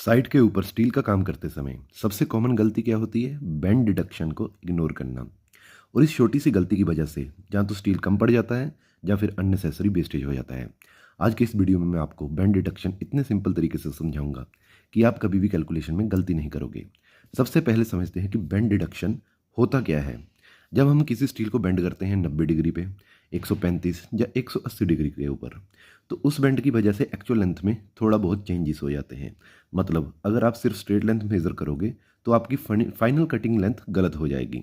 Site के ऊपर steel का काम करते समय सबसे कॉमन गलती क्या होती है? बेंड डिडक्शन को इग्नोर करना। और इस छोटी सी गलती की वजह से जहाँ तो स्टील कम पड़ जाता है या फिर अननेसेसरी वेस्टेज हो जाता है। आज के इस वीडियो में मैं आपको बेंड डिडक्शन इतने सिंपल तरीके से समझाऊंगा कि आप कभी भी कैलकुलेशन में गलती नहीं करोगे। सबसे पहले समझते हैं कि बेंड डिडक्शन होता क्या है। जब हम किसी स्टील को बेंड करते हैं 90 डिग्री पे, 135 या 180 डिग्री के ऊपर, तो उस बेंड की वजह से एक्चुअल लेंथ में थोड़ा बहुत चेंजेस हो जाते हैं। मतलब अगर आप सिर्फ स्ट्रेट लेंथ मेज़र करोगे तो आपकी फाइनल कटिंग लेंथ गलत हो जाएगी।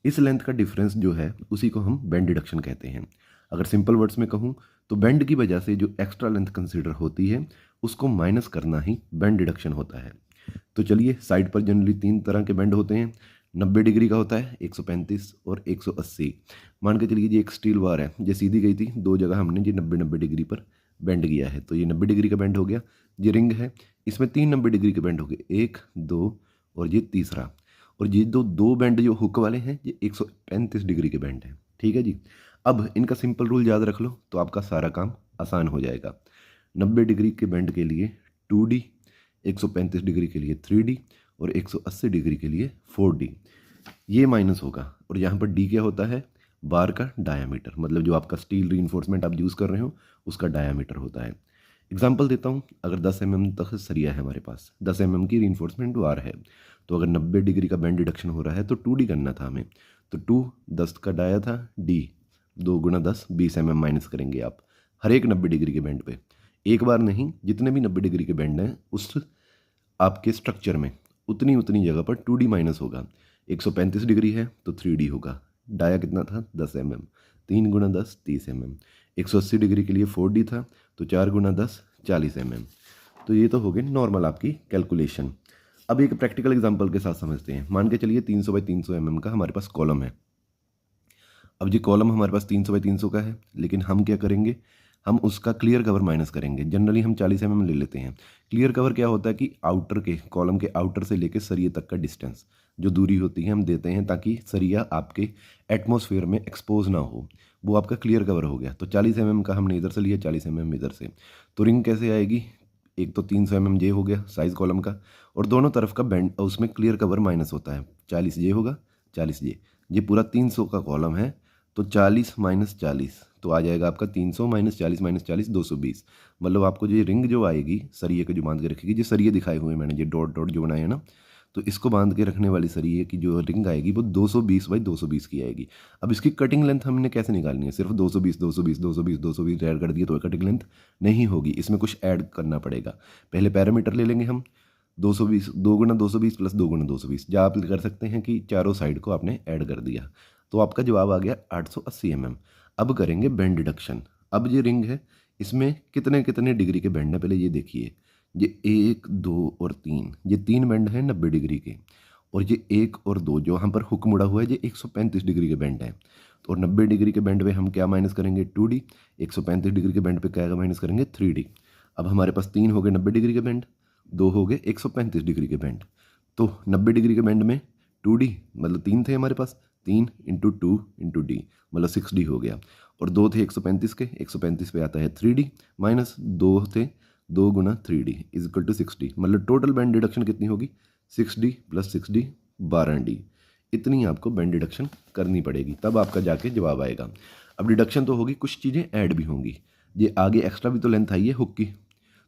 इस लेंथ का डिफरेंस जो है उसी को हम बेंड डिडक्शन कहते हैं। अगर सिंपल वर्ड्स में कहूँ तो बेंड की वजह से जो एक्स्ट्रा लेंथ कंसीडर होती है उसको माइनस करना ही बेंड डिडक्शन होता है। तो चलिए, साइड पर जनरली तीन तरह के बेंड होते हैं। 90 डिग्री का होता है, 135 और 180। मान के चलिए जी एक स्टील बार है, ये सीधी गई थी, दो जगह हमने जी 90 डिग्री पर बेंड किया है, तो ये 90 डिग्री का बेंड हो गया। ये रिंग है, इसमें तीन 90 डिग्री के बेंड हो गए, एक, दो और ये तीसरा। और ये दो बेंड जो हुक वाले हैं ये 135 डिग्री के बेंड हैं। ठीक है जी। अब इनका सिंपल रूल याद रख लो तो आपका सारा काम आसान हो जाएगा। 90 डिग्री के बेंड के लिए 2D, 135 डिग्री के लिए 3D और 180 डिग्री के लिए 4D। ये माइनस होगा और यहाँ पर D क्या होता है? बार का डायामीटर, मतलब जो आपका स्टील रीइंफोर्समेंट आप यूज़ कर रहे हो उसका डायामीटर होता है। एग्जाम्पल देता हूँ, अगर 10 mm तक सरिया है हमारे पास, 10 mm की रीइंफोर्समेंट बार है, तो अगर 90 डिग्री का बेंड डिडक्शन हो रहा है तो 2D करना था हमें। तो 2 10 का डाया था, D 2 गुना 10 20 mm माइनस करेंगे आप हर एक 90 डिग्री के बेंड पे। एक बार नहीं, जितने भी 90 डिग्री के बेंड हैं उस आपके स्ट्रक्चर में उतनी उतनी जगह पर 2D माइनस होगा। 135 डिग्री है तो 3D होगा। डाया कितना था? 10 mm, 3 गुना 10 30 mm। 180 डिग्री के लिए 4D था तो 4 गुना 10 40 mm। तो ये तो हो गई नॉर्मल आपकी कैलकुलेशन। अब एक प्रैक्टिकल एग्जांपल के साथ समझते हैं। मान के चलिए 300 बाई 300 mm का हमारे पास कॉलम है। अब ये कॉलम हमारे पास 300 बाई 300 का है, लेकिन हम क्या करेंगे, हम उसका क्लियर कवर माइनस करेंगे। जनरली हम 40 mm ले लेते हैं। क्लियर कवर क्या होता है कि आउटर के कॉलम के आउटर से लेकर सरिये तक का डिस्टेंस, जो दूरी होती है हम देते हैं ताकि सरिया आपके एटमॉस्फेयर में एक्सपोज ना हो, वो आपका क्लियर कवर हो गया। तो 40 mm का हमने इधर से लिया, 40 mm इधर से। तो रिंग कैसे आएगी? एक तो 300 mm ये हो गया साइज़ कॉलम का, और दोनों तरफ का बेंड उसमें क्लियर कवर माइनस होता है। 40 ये होगा, 40 ये पूरा 300 का कॉलम है, तो 40 माइनस 40 तो आ जाएगा आपका 300 माइनस 40 220। मतलब आपको जो रिंग जो आएगी सरिये को जो बांध के रखेगी, जो सरिये दिखाए हुए हैं मैंने, ये डॉट डॉट जो बनाए हैं ना, तो इसको बांध के रखने वाली सरिये की जो रिंग आएगी वो 220 बाई 220 की आएगी। अब इसकी कटिंग लेंथ हमने कैसे निकालनी है? सिर्फ 220 220 220 220 ऐड कर दिए तो कटिंग लेंथ नहीं होगी, इसमें कुछ ऐड करना पड़ेगा। पहले पैरामीटर ले लेंगे हम, 220 2 गुना 220 प्लस 2 गुना 220, या आप कर सकते हैं कि चारों साइड को आपने ऐड कर दिया, तो आपका जवाब आ गया 880 mm। अब करेंगे बेंड डिडक्शन। अब ये रिंग है, इसमें कितने कितने डिग्री के बेंड है पहले ये देखिए। ये 1 2 और 3, ये तीन बेंड हैं 90 डिग्री के, और ये 1 और 2 जो यहाँ पर हुक मुड़ा हुआ है ये 135 डिग्री के बेंड है। तो 90 डिग्री के बेंड पे हम क्या माइनस करेंगे? 2D। 135 डिग्री के बेंड पे क्या माइनस करेंगे? 3D। अब हमारे पास तीन हो गए 90 डिग्री के बेंड, दो हो गए 135 डिग्री के बेंड। तो 90 डिग्री के बेंड में 2D, मतलब तीन थे हमारे पास, 3 इंटू 2 इंटू D मतलब 6D हो गया। और दो थे 135 के, 135 पे आता है 3D, माइनस दो थे 2 गुना 3D is equal to 6D। मतलब टोटल बैंड डिडक्शन कितनी होगी? 6D plus 6D 12D। इतनी आपको बैंड डिडक्शन करनी पड़ेगी, तब आपका जाके जवाब आएगा। अब डिडक्शन तो होगी, कुछ चीज़ें ऐड भी होंगी। ये आगे एक्स्ट्रा भी तो लेंथ आई है हुक की,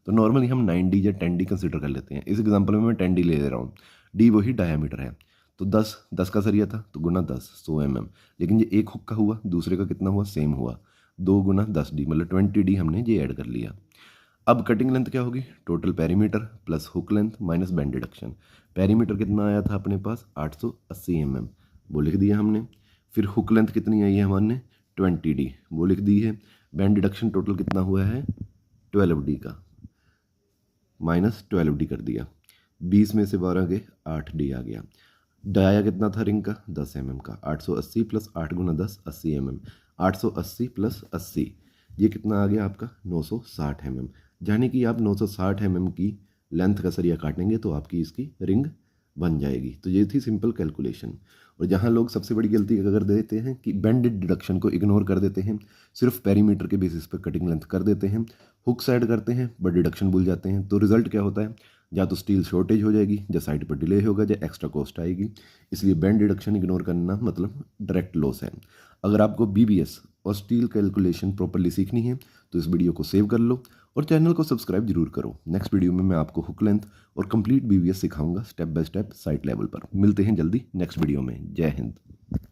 तो नॉर्मली हम 9D या 10D कंसिडर कर लेते हैं। इस एग्जाम्पल में मैं 10D ले ले रहा हूँ। D वही डायामीटर है, तो 10 का सरिया था तो गुना 10 100 mm। लेकिन ये एक हुक का हुआ, दूसरे का कितना हुआ? सेम हुआ, 2 गुना 10D मतलब 20D हमने ये ऐड कर लिया। अब कटिंग लेंथ क्या होगी? Total perimeter plus hook length minus band deduction. Perimeter कितना आया था अपने पास? 880 mm, वो लिख दिया हमने। फिर हुक लेंथ कितनी आई है हमारे? 20D, वो लिख दी है। बैंड डिडक्शन टोटल कितना हुआ है? 12D का, माइनस 12D कर दिया। 20 में से 12 गए, 8D आ गया। डाया कितना था रिंग का? 10 mm का। 880 प्लस 8 गुना 10 80 mm। 880 प्लस 80 ये कितना आ गया आपका? 960 mm। यानी कि आप 960 mm की लेंथ का सरिया काटेंगे तो आपकी इसकी रिंग बन जाएगी। तो ये थी सिंपल कैलकुलेशन। और जहाँ लोग सबसे बड़ी गलती अगर देते हैं कि बेंडेड डिडक्शन को इग्नोर कर देते हैं, सिर्फ पेरीमीटर के बेसिस पर कटिंग लेंथ कर देते हैं, हुक साइड करते हैं बट डिडक्शन भूल जाते हैं, तो रिजल्ट क्या होता है? या तो स्टील शॉर्टेज हो जाएगी, या साइट पर डिले होगा, या एक्स्ट्रा कॉस्ट आएगी। इसलिए बैंड डिडक्शन इग्नोर करना मतलब डायरेक्ट लॉस है। अगर आपको बीबीएस और स्टील कैलकुलेशन प्रॉपरली सीखनी है तो इस वीडियो को सेव कर लो और चैनल को सब्सक्राइब जरूर करो। नेक्स्ट वीडियो में मैं आपको हुक लेंथ और कंप्लीट बीबीएस सिखाऊंगा step by step site level पर। मिलते हैं जल्दी नेक्स्ट वीडियो में। जय हिंद।